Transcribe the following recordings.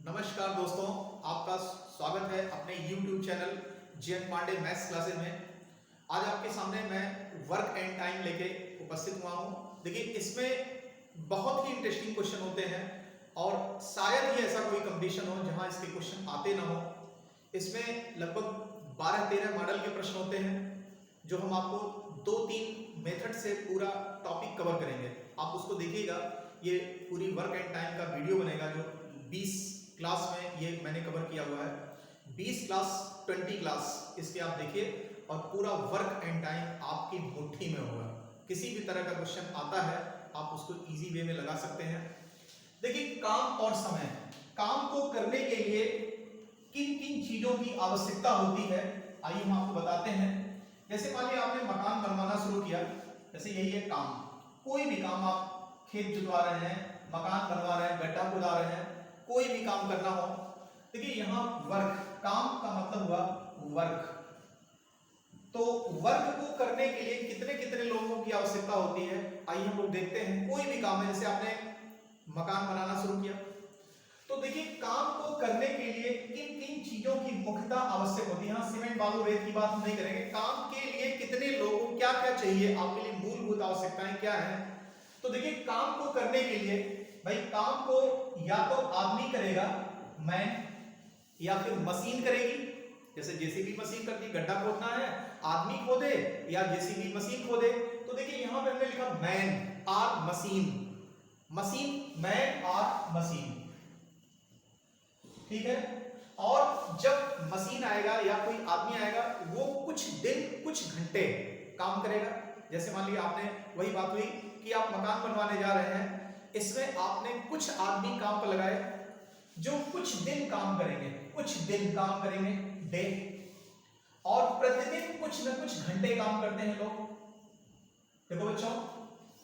नमस्कार दोस्तों, आपका स्वागत है अपने YouTube channel JN Pandey maths classes में। आज आपके सामने मैं वर्क एंड टाइम लेके उपस्थित हुआ हूँ। देखिए, इसमें बहुत ही इंटरेस्टिंग क्वेश्चन होते हैं और शायद ही ऐसा कोई कंपटीशन हो जहाँ इसके क्वेश्चन आते ना हो। इसमें लगभग 12-13 मॉडल के प्रश्न होते हैं जो हम आपको 2-3 मेथड से पूरा टॉपिक कवर करेंगे। आप उसको देखिएगा, ये पूरी वर्क एंड टाइम का वीडियो बनेगा जो 20 क्लास में ये मैंने कवर किया हुआ है। 20 क्लास 20 क्लास इसके आप देखिए और पूरा वर्क एंड टाइम आपकी मुट्ठी में होगा। किसी भी तरह का क्वेश्चन आता है आप उसको इजी वे में लगा सकते हैं। देखिए, काम और समय, काम को करने के लिए किन किन चीजों की आवश्यकता होती है आइए हम आपको बताते हैं। जैसे मान लीजिए आपने मकान बनवाना शुरू किया, जैसे यही है काम। कोई भी काम, आप खेत जुतवा रहे हैं, मकान बनवा रहे हैं, गड्ढा खुदा रहे हैं, कोई भी काम करना हो। देखिए यहाँ वर्क, काम का मतलब हुआ वर्क। तो वर्क को करने के लिए कितने कितने लोगों की आवश्यकता होती है आइए हम लोग देखते हैं। कोई भी काम है, जैसे आपने मकान बनाना शुरू किया, तो देखिए काम को करने के लिए किन किन चीजों की मुख्यतः आवश्यक होती है। यहाँ सीमेंट बालू रेत की बात हम नहीं करेंगे। काम के लिए कितने लोगों क्या क्या चाहिए, आपके लिए मूलभूत आवश्यकताएं क्या है। तो देखिए, काम को करने के लिए भाई, काम को या तो आदमी करेगा, मैन, या फिर मशीन करेगी। जैसे जेसीबी मशीन करती है, गड्ढा खोदना है, आदमी खोदे या जेसीबी मशीन खोदे। तो देखिए यहां पे हमने लिखा मैन और मशीन, मशीन, मैन और मशीन, ठीक है। और जब मशीन आएगा या कोई आदमी आएगा, वो कुछ दिन कुछ घंटे काम करेगा। जैसे मान लीजिए आपने वही बात हुई कि आप मकान बनवाने जा रहे हैं, इसमें आपने कुछ आदमी काम पर लगाए जो कुछ दिन काम करेंगे, कुछ दिन काम करेंगे, डे, और प्रतिदिन कुछ न कुछ घंटे काम करते हैं लोग। देखो बच्चों,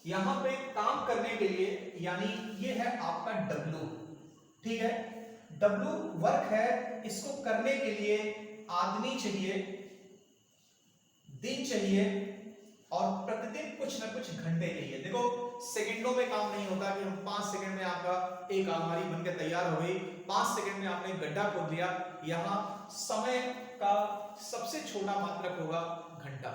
यहां पे काम करने के लिए यानी ये है आपका W, ठीक है। W वर्क है, इसको करने के लिए आदमी चाहिए, दिन चाहिए और प्रतिदिन कुछ ना कुछ घंटे चाहिए। देखो, सेकंडों में काम नहीं होता कि हम 5 सेकंड में आपका एक अलमारी बनकर तैयार हो गई, 5 सेकंड में आपने गड्ढा खोद दिया। यहाँ समय का सबसे छोटा मात्रक होगा घंटा,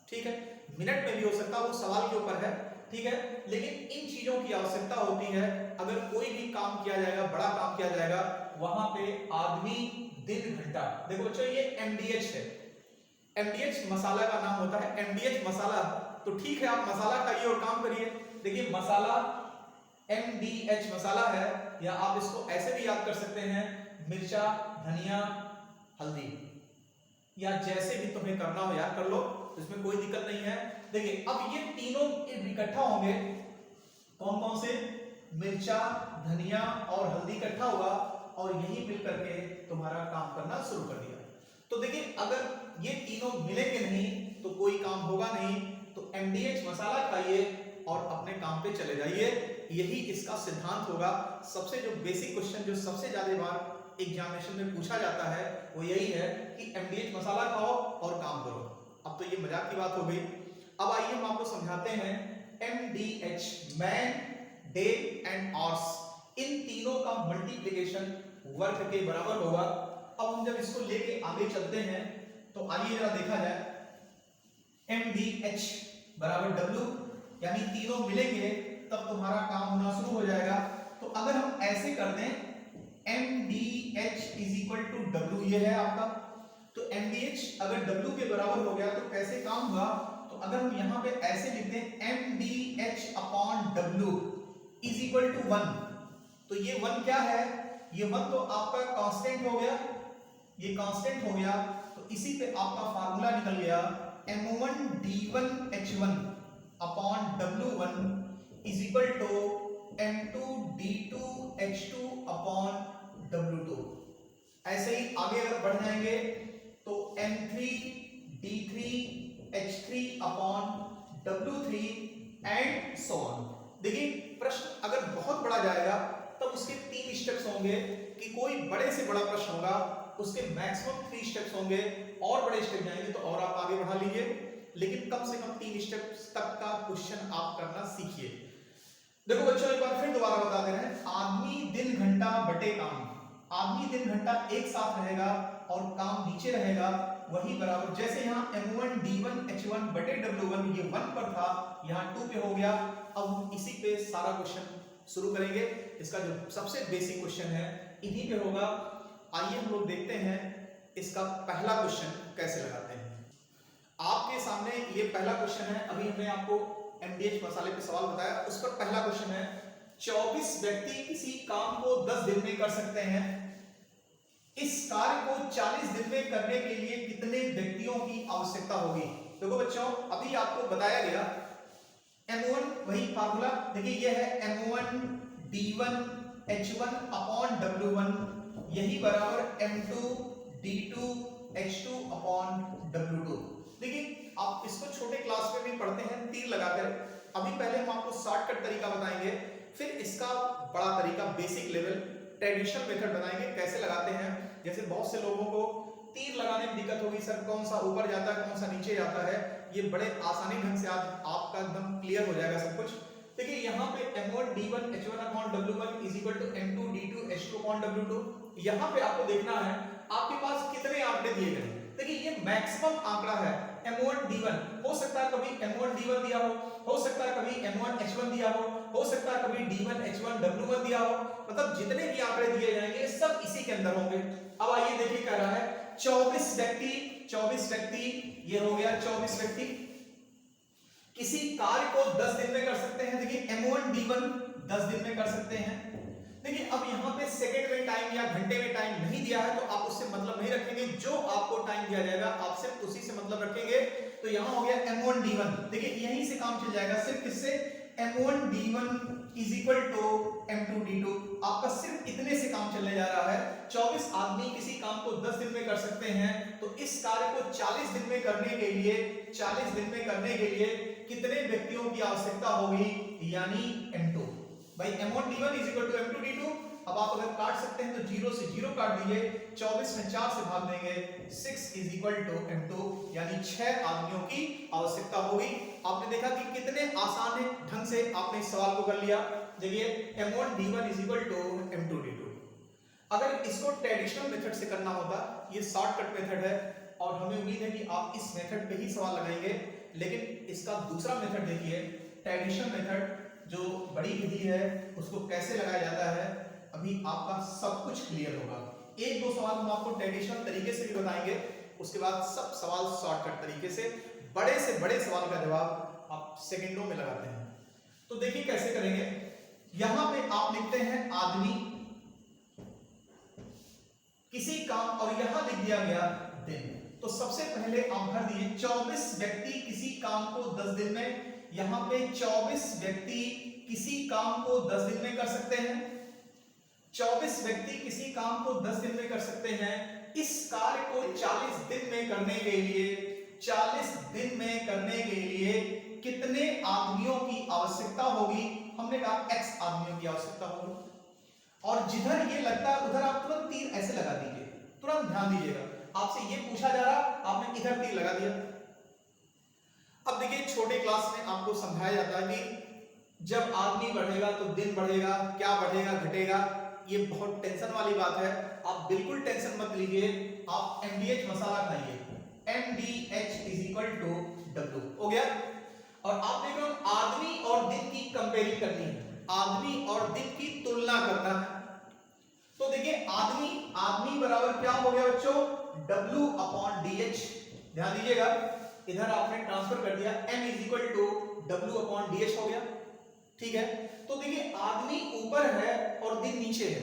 ठीक है। मिनट में भी हो सकता है, वो सवाल के ऊपर है, ठीक है। लेकिन इन चीजों की आवश्यकता होती है। अगर कोई भी काम किया जाएगा, बड़ा काम किया जाएगा, वहां पे आदमी, दिन, घंटा। देखो बच्चों, ये MDH है। MDH मसाला का नाम होता है, MDH मसाला। तो ठीक है, आप मसाला खाइए और काम करिए। देखिए मसाला MDH मसाला है, या आप इसको ऐसे भी याद कर सकते हैं, मिर्चा, धनिया, हल्दी, या जैसे भी तुम्हें करना हो याद कर लो, इसमें कोई दिक्कत नहीं है। देखिए अब ये तीनों इकट्ठा होंगे, कौन कौन से, मिर्चा, धनिया और हल्दी इकट्ठा हुआ और यही मिलकर के तुम्हारा काम करना शुरू कर दिया। तो देखिए, अगर ये तीनों मिलेंगे नहीं तो कोई काम होगा नहीं। तो MDH मसाला खाइए और अपने काम पे चले जाइए, यही इसका सिद्धांत होगा। सबसे जो बेसिक क्वेश्चन जो सबसे ज्यादा बार एग्जामिनेशन में पूछा जाता है वो यही है कि MDH मसाला खाओ और काम करो। अब तो ये मजाक की बात हो गई। अब आइए हम आपको समझाते हैं। MDH, man, day and hours, इन तीनों का मल्टीप्लिकेशन वर्क के बराबर होगा। अब हम जब इसको लेके आगे चलते हैं तो आइए जरा देखा जाए। MDH बराबर W, यानी तीनों मिलेंगे तब तुम्हारा काम होना शुरू हो जाएगा। तो अगर हम ऐसे कर दें, MDH is equal to W, ये है आपका। तो MDH अगर W के बराबर हो गया तो कैसे काम हुआ। तो अगर हम यहां पे ऐसे लिख दें, MDH upon W is equal to 1, तो ये 1 क्या है, ये 1 तो आपका कांस्टेंट हो गया, ये कांस्टेंट हो गया। तो इसी पे आपका फार्मूला निकल गया, M1 D1 H1 upon W1 is equal to M2 D2 H2 upon W2। ऐसे ही आगे अगर बढ़ जाएंगे तो M3 D3 H3 upon W3 and so on. देखिए, प्रश्न अगर बहुत बड़ा जाएगा तब उसके 3 स्टेप्स होंगे कि कोई बड़े से बड़ा प्रश्न होगा उसके मैक्सिमम 3 स्टेप्स होंगे, और बड़े स्टेप जाएंगे तो और आप आगे बढ़ा लीजिए, लेकिन कम से कम 3 स्टेप्स तक का क्वेश्चन आप करना सीखिए। देखो बच्चों, एक बार फिर दोबारा बता दे रहे हैं, आदमी, दिन, घंटा बटे काम। आदमी दिन घंटा एक साथ रहेगा और काम नीचे रहेगा, वही बराबर जैसे यहाँ m1 d1 h1 बटे w1 ये 1 पर था, यहाँ 2 पे हो गया। अब हम इसी पे सारा क्वेश्चन शुरू करेंगे। इसका जो सबसे बेसिक क्वेश्चन है इन्हीं पे होगा। आइए हम लोग देखते हैं इसका पहला क्वेश्चन कैसे लगाते हैं। आपके सामने ये पहला क्वेश्चन है, अभी हमने आपको MDH मसाले पे सवाल बताया, उस पर पहला क्वेश्चन है 24 व्यक्ति किसी काम को 10 दिन में कर सकते हैं, इस कार्य को 40 दिन में करने के लिए कितने व्यक्तियों की आवश्यकता होगी। देखो बच्चों, अभी आपको बताया गया m1 वही फार्मूला, देखिए ये है m1 d1 h1 upon w1, यही बराबर m2 d2 h2 upon w2। देखिए आप इसको छोटे क्लास में भी पढ़ते हैं तीर लगाकर, अभी पहले हम आपको शॉर्टकट तरीका बताएंगे, फिर इसका बड़ा तरीका बेसिक लेवल ट्रेडिशनल मेथड बताएंगे कैसे लगाते हैं। जैसे बहुत से लोगों को तीर लगाने में दिक्कत होगी, सर कौन सा ऊपर जाता है कौन सा नीचे जाता है, ये बड़े आसानी ढंग से आज आपका एकदम क्लियर हो जाएगा सब कुछ। देखिए यहाँ पे m1 d1 h1 upon w1 is equal to m2 d2 h2 upon w2। यहाँ पे आपको देखना है आपके पास कितने आंकड़े दिए गए। देखिए ये मैक्सिमम आंकड़ा है m1 d1, हो सकता है कभी m1 d1 दिया हो सकता है कभी m1 h1 दिया हो सकता है कभी d1 h1 w1 दिया हो, मतलब जितने भी आंकड़े दिए जाएंगे सब इसी के अंदर होंगे। अब आइए देखिए कह रहा है 24 व्यक्ति, ये हो गया 24 व्यक्ति किसी कार्य को 10 दिन में कर सकते हैं। देखिए m1 d1 10 दिन में कर सकते हैं। देखिए अब यहाँ पे सेकंड में टाइम या घंटे में टाइम नहीं दिया है तो आप उससे मतलब नहीं रखेंगे, जो आपको टाइम दिया जाएगा आप सिर्फ उसी से मतलब रखेंगे। तो यहाँ हो गया m1 d1, देखिए यहीं से काम चल जाएगा, सिर्फ किससे m1 d1 is equal to m2 d2, आपका सिर्फ इतने से काम चलने जा रहा है। 24 आदमी किसी काम को 10 दिन में कर सकते हैं, तो इस कार्य को 40 दिन में करने के लिए कितने व्यक्तियों की आवश्यकता होगी, यानी m2। भाई m1 d1 is equal to m2 d2। अब आप अगर काट सकते हैं तो 0 से 0 काट दीजिए, 24 में 4 से भाग देंगे, 6 इज इक्वल टू m2, यानी 6 आदमियों की आवश्यकता होगी। आपने देखा कि कितने आसान ढंग से आपने इस सवाल को कर लिया। देखिए m1 d1 is equal to m2 d2। अगर इसको ट्रेडिशनल मेथड से करना होता, ये शॉर्टकट मेथड है और हमें उम्मीद है कि आप इस मेथड पे ही सवाल लगाएंगे, लेकिन इसका दूसरा मेथड देखिए, ट्रेडिशनल मेथड जो बड़ी विधि है उसको कैसे लगाया जाता है, अभी आपका सब कुछ क्लियर होगा। एक दो सवाल हम आपको ट्रेडिशनल तरीके से भी बताएंगे, उसके बाद सब सवाल शॉर्टकट तरीके से, बड़े से बड़े सवाल का जवाब आप सेकंडों में लगाते हैं। तो देखिए कैसे करेंगे, यहां पे आप लिखते हैं आदमी किसी काम, और यहां लिख दिया गया दिन। तो सबसे पहले आप भर दिए 24 व्यक्ति किसी काम को 10 दिन में, यहां पे 24 व्यक्ति किसी काम को 10 दिन में कर सकते हैं। 24 व्यक्ति किसी काम को 10 दिन में कर सकते हैं। इस कार्य को 40 दिन में करने के लिए कितने आदमियों की आवश्यकता होगी, हमने कहा x आदमियों की आवश्यकता होगी। और जिधर ये लगता है उधर आप तुरंत तीर ऐसे लगा दीजिए, तुरंत ध्यान दीजिएगा, आपसे ये पूछा जा रहा आपने इधर तीर लगा दिया। अब देखिए छोटे क्लास में आपको समझाया जाता है कि जब आदमी बढ़ेगा तो दिन बढ़ेगा, क्या बढ़ेगा घटेगा, ये बहुत टेंशन वाली बात है, आप बिल्कुल टेंशन मत लीजिए। आप MDH मसाला खाइए, MDH is equal to W हो गया। और आप देख रहे हो आदमी और दिन की कंपेयरिंग करनी है, आदमी और दिन की तुलना करना है। तो देखिए आदमी बराबर क्या हो गया बच्चों, W अपॉन DH। ध्यान दीजिएगा, इधर आपने ट्रांसफर कर दिया, M is equal to W upon DH हो गया, ठीक है। तो देखिए आदमी ऊपर है और दिन नीचे है,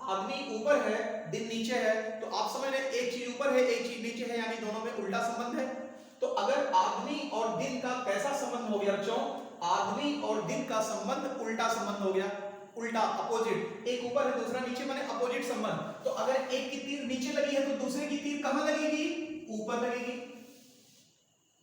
आदमी ऊपर है दिन नीचे है, तो आप समझ रहे एक चीज ऊपर है एक चीज नीचे है, यानी दोनों में उल्टा संबंध है। तो अगर आदमी और दिन का कैसा संबंध हो गया बच्चों, आदमी और दिन का संबंध उल्टा संबंध हो गया, उल्टा अपोजिट, एक ऊपर है दूसरा नीचे, माने अपोजिट संबंध। तो अगर एक की तीर नीचे लगी है तो दूसरे की तीर कहां लगेगी, ऊपर लगेगी।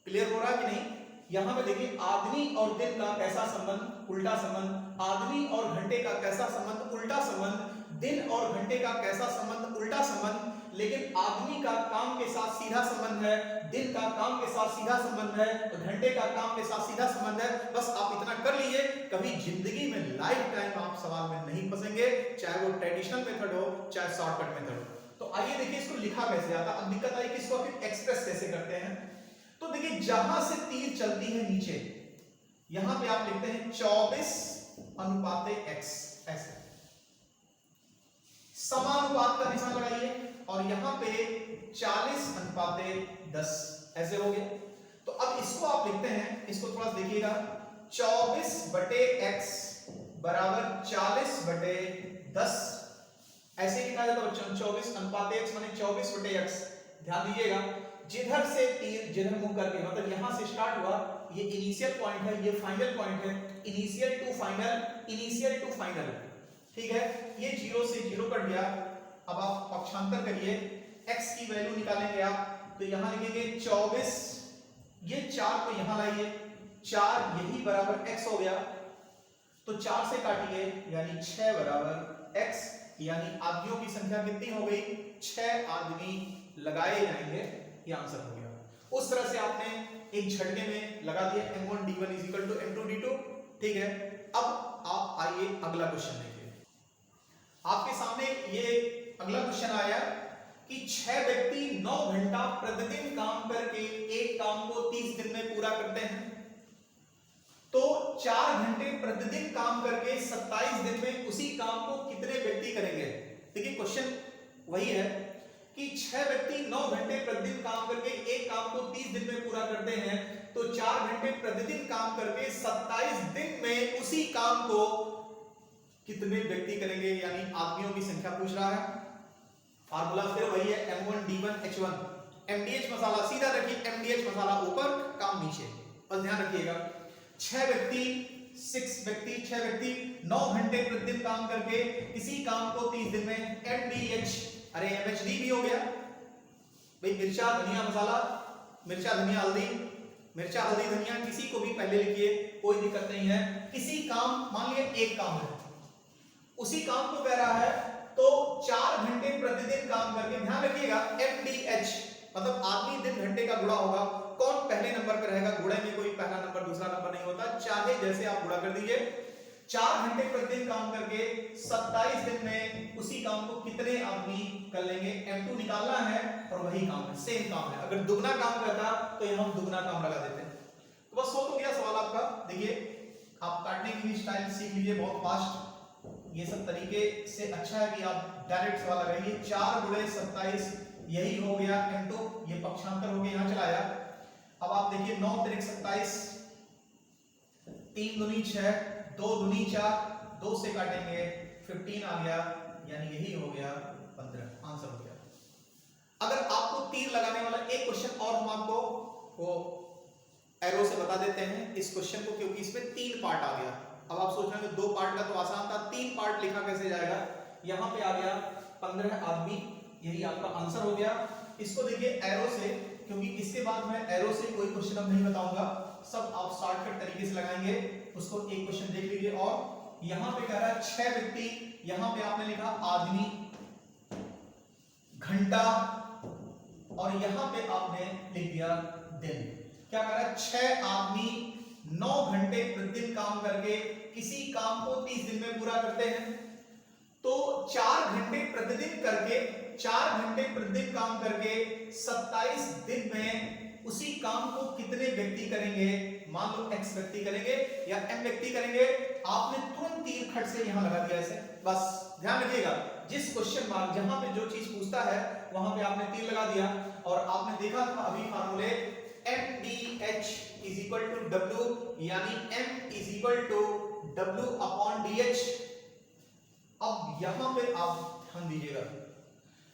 क्लियर हो रहा है कि नहीं। यहां पे देखिए आदमी और दिन का कैसा संबंध, उल्टा संबंध, आदमी और घंटे का कैसा संबंध, उल्टा संबंध, दिन और घंटे का कैसा संबंध, उल्टा संबंध, लेकिन आदमी का काम के साथ सीधा संबंध है, दिन का काम के साथ सीधा संबंध है और घंटे का काम के साथ सीधा संबंध है। बस आप इतना कर लीजिए, कभी जिंदगी में लाइफ टाइम आप सवाल में नहीं फंसेंगे, चाहे वो ट्रेडिशनल मेथड हो चाहे शॉर्टकट मेथड हो। तो आइए देखिए इसको लिखा कैसे जाता है। अब दिक्कत आई कि इसको फिर एक्सप्रेस कैसे करते हैं। तो देखिए जहां से तीर चलती है नीचे, यहां पे आप लिखते हैं 24:x, ऐसे समानुपात का निशान लगाइए और यहां पे 40:10 ऐसे हो गया। तो अब इसको आप लिखते हैं, इसको थोड़ा देखिएगा, 24/x बराबर 40/10 ऐसे लिखा जाता है बच्चों। 24:x माने 24/x। ध्यान दीजिएगा, जिधर से तीर जिधर मुंह करके, मतलब यहां से स्टार्ट हुआ, ये इनिशियल पॉइंट है, ये फाइनल पॉइंट है, initial to final, initial to final, ठीक है। ये 0 से 0 कट गया। अब आप पक्षांतर करिए, x की वैल्यू निकालेंगे आप, तो यहां लिखेंगे 24, ये 4 को यहां लाइए, 4 यही बराबर x हो गया, तो 4 से काटिए यानी 6 बराबर x, यानी आदमियों की संख्या कितनी हो गई, 6 आदमी लगाए जाएंगे, ये आंसर हो गया। उस तरह से आपने एक झटके में लगा दिया m1 d1 m2 d2, ठीक है। अब आप आइए अगला क्वेश्चन देखिए। आपके सामने ये अगला क्वेश्चन आया कि 6 व्यक्ति 9 घंटा प्रतिदिन काम करके एक काम को 30 दिन में पूरा करते हैं, तो 4 घंटे प्रतिदिन काम करके 27 दिन में उसी काम को कितने व्यक्ति करेंगे। देखिए क्वेश्चन वही है कि 6 व्यक्ति 9 घंटे प्रतिदिन काम करके एक काम को 30 दिन में पूरा करते हैं, तो 4 घंटे प्रतिदिन काम करके 27 दिन में उसी काम को कितने व्यक्ति करेंगे, यानी आदमियों की संख्या पूछ रहा है। फार्मूला फिर वही है m1 d1 h1, mdh मसाला सीधा रखिए, mdh मसाला ऊपर काम नीचे, बस ध्यान रखिएगा। 6 व्यक्ति 9 घंटे प्रतिदिन काम करके इसी काम को 30 दिन में, mdh, अरे mhd भी हो गया भाई, मिर्चा धनिया मसाला, मिर्चा धनिया हल्दी, मिर्चा हल्दी धनिया, किसी को भी पहले लिखिए, कोई दिक्कत नहीं है। किसी काम, मान लिया एक काम है, उसी काम को कह रहा है, तो 4 घंटे प्रतिदिन काम करके, ध्यान रखिएगा mdh मतलब आदमी दिन घंटे का गुणा होगा, कौन पहले नंबर पर रहेगा, गुणे में कोई पहला नंबर दूसरा नंबर नहीं होता, चाहे जैसे आप गुणा कर दीजिए। 4 घंटे प्रतिदिन काम करके 27 दिन में उसी काम को कितने आदमी कर लेंगे, m2 निकालना है और वही काम है, सेम काम है। अगर दुगना काम करता तो यहां हम दुगना काम लगा देते। तो बस हो तो गया सवाल आपका। देखिए आप काटने की स्टाइल सीख लीजिए बहुत फास्ट, ये सब तरीके से अच्छा है कि आप डायरेक्ट सवाल लगाइए। 4 गुणे 27 यही हो गया m2, ये पक्षांतर हो गया, यहां चलाया। अब आप देखिए 9 तिरिक 27, 3 दूनी 6, 2 दूनी 4, 2 से काटेंगे 15 आ गया, यानी यही हो गया 15, आंसर हो गया। अगर आपको तीर लगाने वाला एक क्वेश्चन और हम आपको वो एरो से बता देते हैं इस क्वेश्चन को, क्योंकि इसमें 3 पार्ट आ गया। अब आप सोच रहे हैं 2 पार्ट का तो आसान था, 3 पार्ट लिखा कैसे जाएगा। यहां पे आ गया 15 आदमी, यही आपका आंसर हो गया। इसको देखिए एरो से, क्योंकि इसके बाद मैं एरो से कोई क्वेश्चन अब नहीं बताऊंगा, सब आप शॉर्टकट तरीके से लगाएंगे। उसको एक क्वेश्चन देख लीजिए। और यहां पे कह रहा है 6 व्यक्ति, यहां पे आपने लिखा आदमी, घंटा, और यहां पे आपने लिख दिया दिन। क्या कह रहा है, 6 आदमी 9 घंटे प्रतिदिन काम करके किसी काम को 30 दिन में पूरा करते हैं, तो 4 घंटे प्रतिदिन करके, 4 घंटे प्रतिदिन काम करके 27 दिन में उसी काम को कितने व्यक्ति करेंगे। मान लो x व्यक्ति करेंगे या m व्यक्ति करेंगे, आपने तुरंत तीर खट से यहां लगा दिया ऐसे। बस ध्यान रखिएगा, जिस क्वेश्चन मार्क जहां पे जो चीज पूछता है वहां पे आपने तीर लगा दिया। और आपने देखा था अभी फार्मूले mdh is equal to w, यानी m is equal to w upon dh। अब यहां पे आप ध्यान दीजिएगा,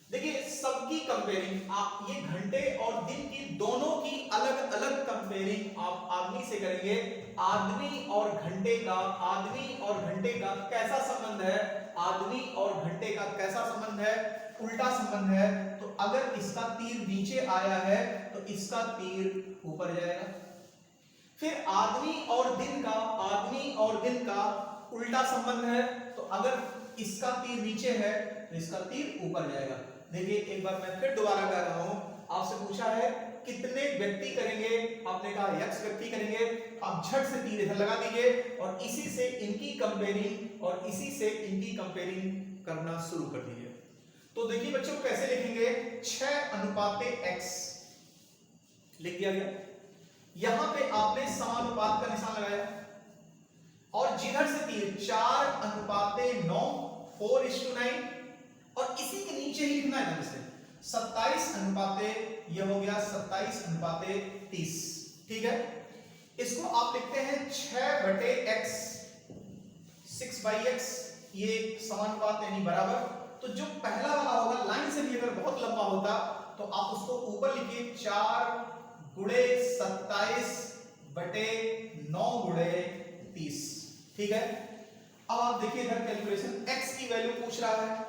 देखिए सबकी कंपेयरिंग आप ये घंटे और दिन की दोनों की अलग अलग कंपेयरिंग आप आदमी से करेंगे। आदमी और घंटे का, आदमी और घंटे का कैसा संबंध है, आदमी और घंटे का कैसा संबंध है, उल्टा संबंध है। तो अगर इसका तीर नीचे आया है तो इसका तीर ऊपर जाएगा। फिर आदमी और दिन का, आदमी और दिन का उल्टा संबंध है, तो अगर इसका तीर नीचे है तो इसका तीर ऊपर जाएगा। देखिए एक बार मैं फिर दोबारा कह रहा हूं, आपसे पूछा है कितने व्यक्ति करेंगे, आपने कहा x व्यक्ति करेंगे। आप झट से तीर इधर लगा दीजिए और इसी से इनकी कंपेयरिंग और इसी से इनकी कंपेयरिंग करना शुरू कर दीजिए। तो देखिए बच्चों कैसे लिखेंगे, 6:x लिख दिया गया। यहां पे आपने समानुपात का निशान लगाया और जिधर से तीर 4:9 4:9 और इसी के नीचे ही लिखना है इसे 27:, यह हो गया 27:30। ठीक है, इसको आप लिखते हैं 6/x 6/x, ये समानुपात यानी बराबर। तो जो पहला वाला होगा लाइन से भी अगर बहुत लंबा होता तो आप उसको ऊपर लिखिए 4 × 27/9 × 30। ठीक है, अब आप देखिए इधर कैलकुलेशन, x की वैल्यू पूछ रहा है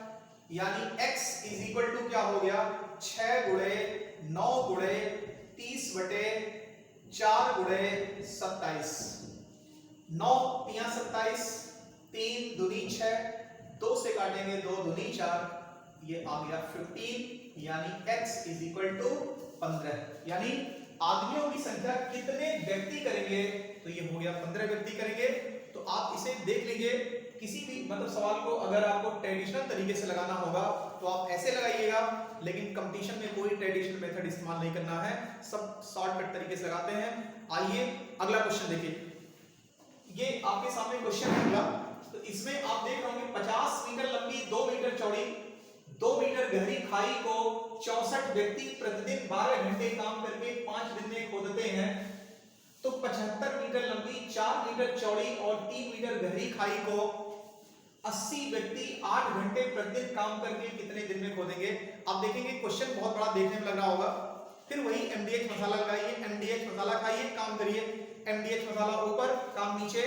यानी x = क्या हो गया 6 × 9 × 30/4 × 27। 9 × 27, 3 दूनी 6, 2 से काटेंगे 2 दूनी 4, ये आ गया 15 यानी x = 15। यानी आदमियों की संख्या कितने व्यक्ति करेंगे, तो ये हो गया 15 व्यक्ति करेंगे। तो आप इसे देख लीजिए, किसी भी मतलब सवाल को अगर आपको ट्रेडिशनल तरीके से लगाना होगा तो आप ऐसे लगाइएगा, लेकिन कंपटीशन में कोई ट्रेडिशनल मेथड इस्तेमाल नहीं करना है, सब शॉर्टकट तरीके से लगाते हैं। आइए अगला क्वेश्चन देखिए, ये आपके सामने क्वेश्चन है अगला। तो इसमें आप देख रहे होंगे 50 मीटर लंबी 2 मीटर चौड़ी 2 मीटर गहरी खाई को 64 व्यक्ति प्रतिदिन 12 घंटे काम करके 5 दिन में खोदते हैं। तो 75 मीटर लंबी 4 मीटर चौड़ी और 3 मीटर गहरी खाई को 80 व्यक्ति 8 घंटे प्रतिदिन काम करके कितने दिन में खोदेंगे। आप देखेंगे क्वेश्चन बहुत बड़ा देखने में लग रहा होगा। फिर वही MDH मसाला लगाइए, MDH मसाला खाइए, काम करिए। MDH मसाला ऊपर, काम नीचे।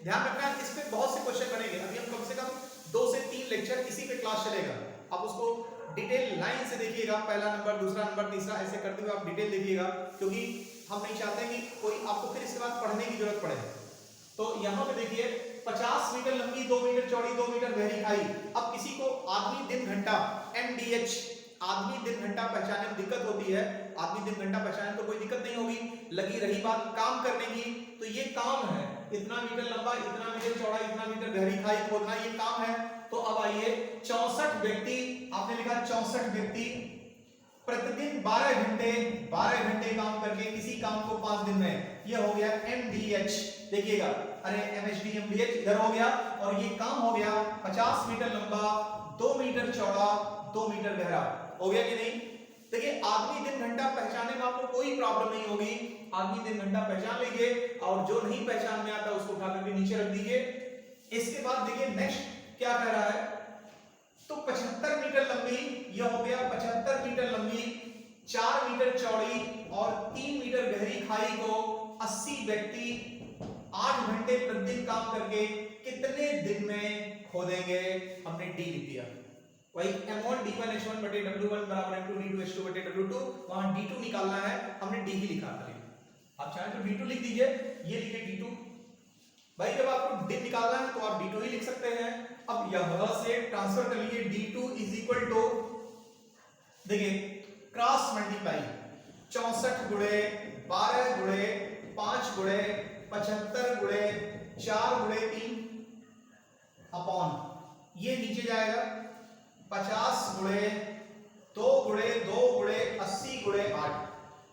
ध्यान रखना इस पे बहुत से क्वेश्चन बनेंगे। अभी हम कम से कम 2 से 3 लेक्चर इसी पे क्लास चलेगा। आप उसको डिटेल लाइन से देखिएगा, पहला नंबर, दूसरा नंबर, तीसरा, ऐसे करते हुए आप डिटेल देखिएगा, क्योंकि हम नहीं चाहते कि कोई आपको फिर इसके बाद पढ़ने की जरूरत पड़े। तो यहाँ पे देखिए 50 मीटर लंबी 2 मीटर चौड़ी 2 मीटर गहरी खाई। अब किसी को आदमी दिन घंटा MDH आदमी दिन घंटा पहचानने में दिक्कत होती है, आदमी दिन घंटा पहचानने तो कोई दिक्कत नहीं होगी, लगी रही बात काम करने की, तो ये काम है, इतना मीटर लंबा, इतना मीटर चौड़ा, इतना मीटर गहरी खाई खोदना, ये काम है। तो अब आइए 64 व्यक्ति, आपने लिखा 64 व्यक्ति प्रतिदिन 12 घंटे काम करके किसी काम को 5 दिन में, ये हो गया MDH। देखिएगा, अरे MHD MDH इधर हो गया और ये काम हो गया 50 मीटर लंबा 2 मीटर चौड़ा 2 मीटर गहरा, हो गया कि नहीं। देखिए आदमी दिन घंटा पहचानने में आपको कोई प्रॉब्लम नहीं होगी, आदमी दिन घंटा पहचान लीजिए और जो नहीं पहचान में आता उसको उठा करके नीचे रख दीजिए। इसके बाद देखिए नेक्स्ट क्या कह रहा है, तो 75 मीटर लंबी, यह हो गया 75 मीटर लंबी 4 मीटर चौड़ी और 3 मीटर गहरी खाई को 80 व्यक्ति 8 घंटे प्रतिदिन काम करके कितने दिन में खोदेंगे। हमने डी लिख दिया, वही M1 D1 H1 बटे W1 बराबर M2 D2 H2 बटे W2, वहां D2 निकालना है, हमने D ही लिखा था। आप चाहें तो D2 लिख दीजिए, ये लिखिए D2। भाई जब आपको D निकालना है तो आप D2 ही लिख सकते हैं। अब यहां से ट्रांसफर कर लीजिए, D2 = देखिए क्रॉस मल्टीप्लाई 64 गुणे 12 गुणे 5 गुणे 75 गुणे 4 गुणे 3 अपॉन, ये नीचे जाएगा 50 गुणे 2 गुणे 2 गुणे 80 गुणे 8।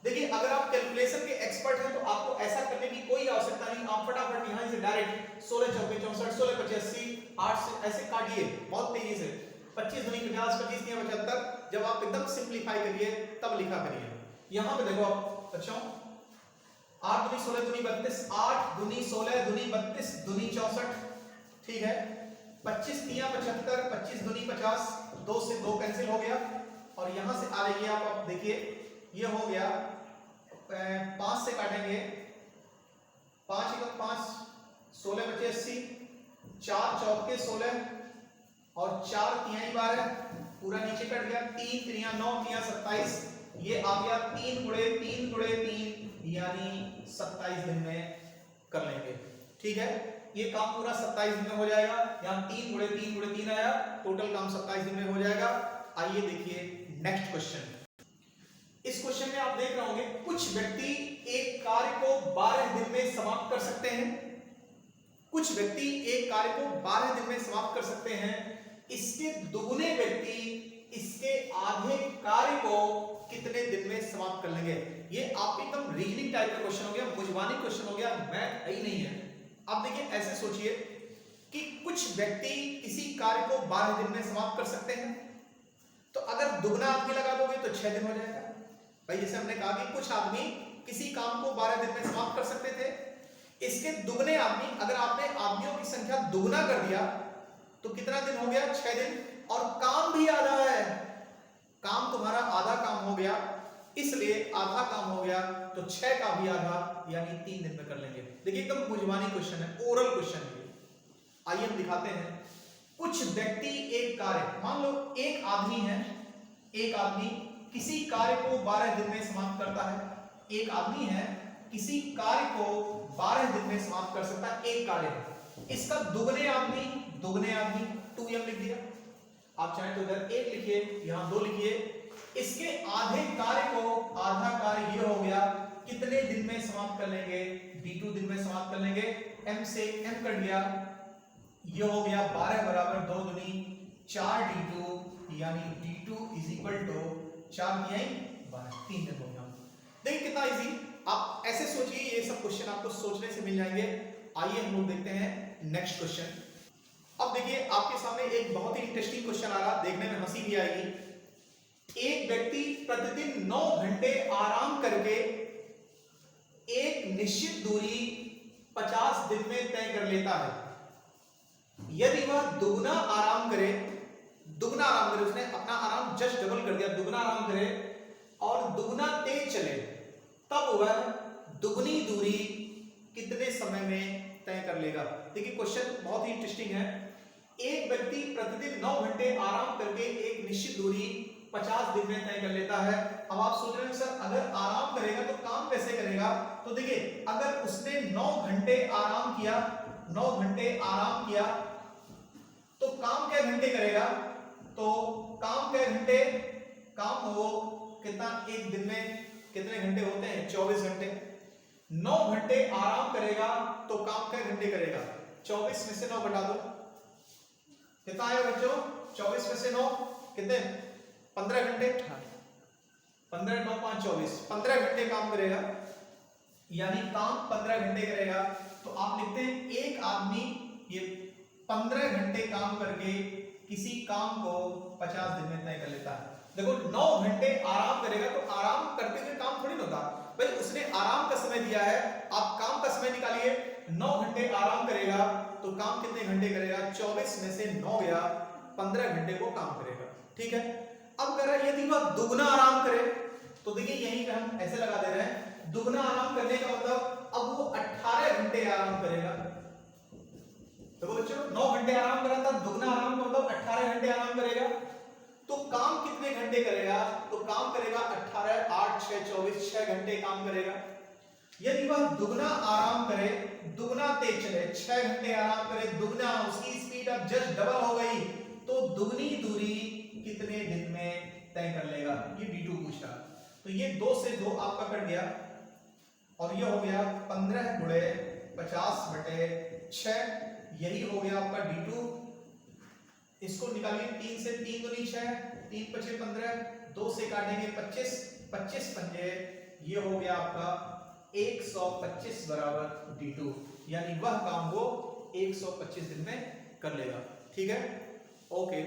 देखिए अगर आप कैलकुलेशन के एक्सपर्ट हैं तो आपको ऐसा करने की कोई आवश्यकता नहीं, आप फटाफट यहां से डायरेक्ट 16 चौके 64 16 25 80 8 से ऐसे काटिए बहुत तेजी से, 25 दूनी 50 25 तिया 75। जब आप एकदम सिंपलीफाई करिए तब लिखा करिए। यहां पे देखो आप बच्चों, 8 दूनी 16 दूनी 32, 8 दूनी 16 दूनी 32 दूनी 64, ठीक है। 25 तिया 75, 25 दूनी 50, 2 से 2 कैंसिल हो गया और यहां से आ रही है आप देखिए, ये हो गया 5 से काटेंगे, 5 × 5 16 × 25 80, 4 चौके 16 और 4 तिहाई 12, पूरा नीचे कट गया, 3 3 9 3 27, ये आ गया 3 गुणे 3 गुणे 3 यानी 27 दिन में कर लेंगे, ठीक है। ये काम पूरा 27 दिन में हो जाएगा। यहाँ 3 गुणे 3 गुणे 3 आया, टोटल काम 27 दिन में हो जाएगा। आइए देखिए नेक्स्ट क्वेश्चन। इस क्वेश्चन में आप देख रहे होंगे कुछ व्यक्ति एक कार्य को 12 दिन में समाप्त कर सकते हैं। कुछ व्यक्ति एक कार्य को 12 दिन में समाप्त कर सकते हैं। इसके दुगने व्यक्ति इसके आधे कार्य को कितने दिन में समाप्त कर लेंगे? ये आप एकदम रीजनिंग टाइप का क्वेश्चन हो गया, मुझवानी क्वेश्चन हो गया, मैथ ही नहीं है। आप देखिए ऐसे सोचिए कि कुछ व्यक्ति किसी कार्य को 12 दिन में समाप्त कर सकते हैं, तो अगर दुगना आदमी लगा दोगे तो 6 दिन हो जाएगा। भाई जैसे हमने कहा कि कुछ आदमी किसी काम को 12 दिन में समाप्त कर सकते थे, इसके दुगने आदमी, अगर आपने आदमियों की संख्या दुगना कर दिया तो कितना दिन हो गया? 6 दिन। और काम भी आधा है, काम तुम्हारा आधा काम हो गया, इसलिए आधा काम हो गया तो 6 का भी आधा यानी 3 दिन में कर लेंगे। देखिए एकदम बुझवानी क्वेश्चन है, ओरल क्वेश्चन है। आइए हम दिखाते हैं। कुछ व्यक्ति एक कार्य, मान लो एक आदमी है, एक आदमी किसी कार्य को 12 दिन में समाप्त करता है। एक आदमी है किसी कार्य को 12 दिन में समाप्त कर सकता है, एक कार्य है। इसका दुगने आदमी 2m लिख दिया। आप चाहें तो इधर 1 लिखिए, यहां 2 लिखिए। इसके आधे कार्य को, आधा कार्य ये हो गया, कितने दिन में समाप्त कर लेंगे? d2 दिन में समाप्त कर लेंगे। m से m कट गया, ये हो गया 12 बराबर 2 दूनी 4 d2, यानी d2 इज इक्वल टू 4 दिया 12, 3 दिन हो गया। देखिए कितना इजी। आप ऐसे सोचिए, ये सब क्वेश्चन आपको सोचने से मिल जाएंगे। आइए हम लोग देखते हैं नेक्स्ट क्वेश्चन। अब देखिए आपके सामने एक बहुत ही इंटरेस्टिंग क्वेश्चन आ रहा, देखने में हंसी भी आएगी। एक व्यक्ति प्रतिदिन 9 घंटे आराम करके एक निश्चित दूरी 50 दिन में तय कर लेता है। यदि वह दुगना आराम करे, उसने अपना आराम जस्ट डबल कर दिया, दुगना आराम करे और दुगना तेज चले, तब वह दुगनी दूरी कितने समय में तय कर लेगा? देखिए क्वेश्चन बहुत ही इंटरेस्टिंग है। एक व्यक्ति प्रतिदिन 9 घंटे आराम करके एक निश्चित दूरी 50 दिन में तय कर लेता है। अब आप सोच रहे हैं सर अगर आराम करेगा तो काम कैसे करेगा? तो देखिए अगर उसने 9 घंटे आराम किया, 9 घंटे आराम किया तो काम क्या घंटे करेगा? तो काम क्या घंटे, काम हो कितना, एक दिन में कितने घंटे होते हैं? 24 घंटे। 9 घंटे आराम करेगा तो काम क्या घंटे करेगा? 24 में से 9 घटा दो, कितना आएगा बच्चों? 24 में से 9 कितने? 15 घंटे। 15 9 5 24, 15 घंटे काम करेगा, यानी काम 15 घंटे करेगा। तो आप लिखते हैं एक आदमी ये 15 घंटे काम करके किसी काम को 50 दिन में तय कर लेता है। देखो 9 घंटे आराम करेगा तो आराम करते हुए काम थोड़ी होता भाई, उसने आराम का समय दिया है, आप काम का समय निकालिए। 9 घंटे आराम करेगा तो काम कितने घंटे करेगा? 24 में से 9 गया, 15 घंटे को काम करेगा। ठीक है। अब कह रहा है यदि वह दुगना आराम करे, तो देखिए यहीं पे हम ऐसे लगा दे रहे हैं, दुगना आराम करने का मतलब अब वो 18 घंटे आराम करेगा। तो बच्चों 9 घंटे आराम करा था, दुगना आराम का मतलब 18 घंटे आराम करेगा। तो काम कितने घंटे करेगा? तो काम करेगा 18 8 6 24, 6 घंटे काम करेगा। यदि वह दुगना आराम करे, दुगना तेज चले, 6 घंटे आराम करे, दुगना, उसकी स्पीड अब जस्ट डबल हो गई, तो दुगनी दूरी कितने दिन में तय कर लेगा? ये D2 पूछा। तो ये 2 से 2 आपका कट गया और ये हो गया 15 गुणे 50 बटे 6, यही हो गया आपका D2। इसको निकालिए, 3 से 3 दूनी 6, 3 5 15, 2 से काटेंगे 25, 25 पंजे, ये हो गया आपका 125 बराबर D2, यानी वह काम वो 125 दिन में कर लेगा। ठीक है, ओके।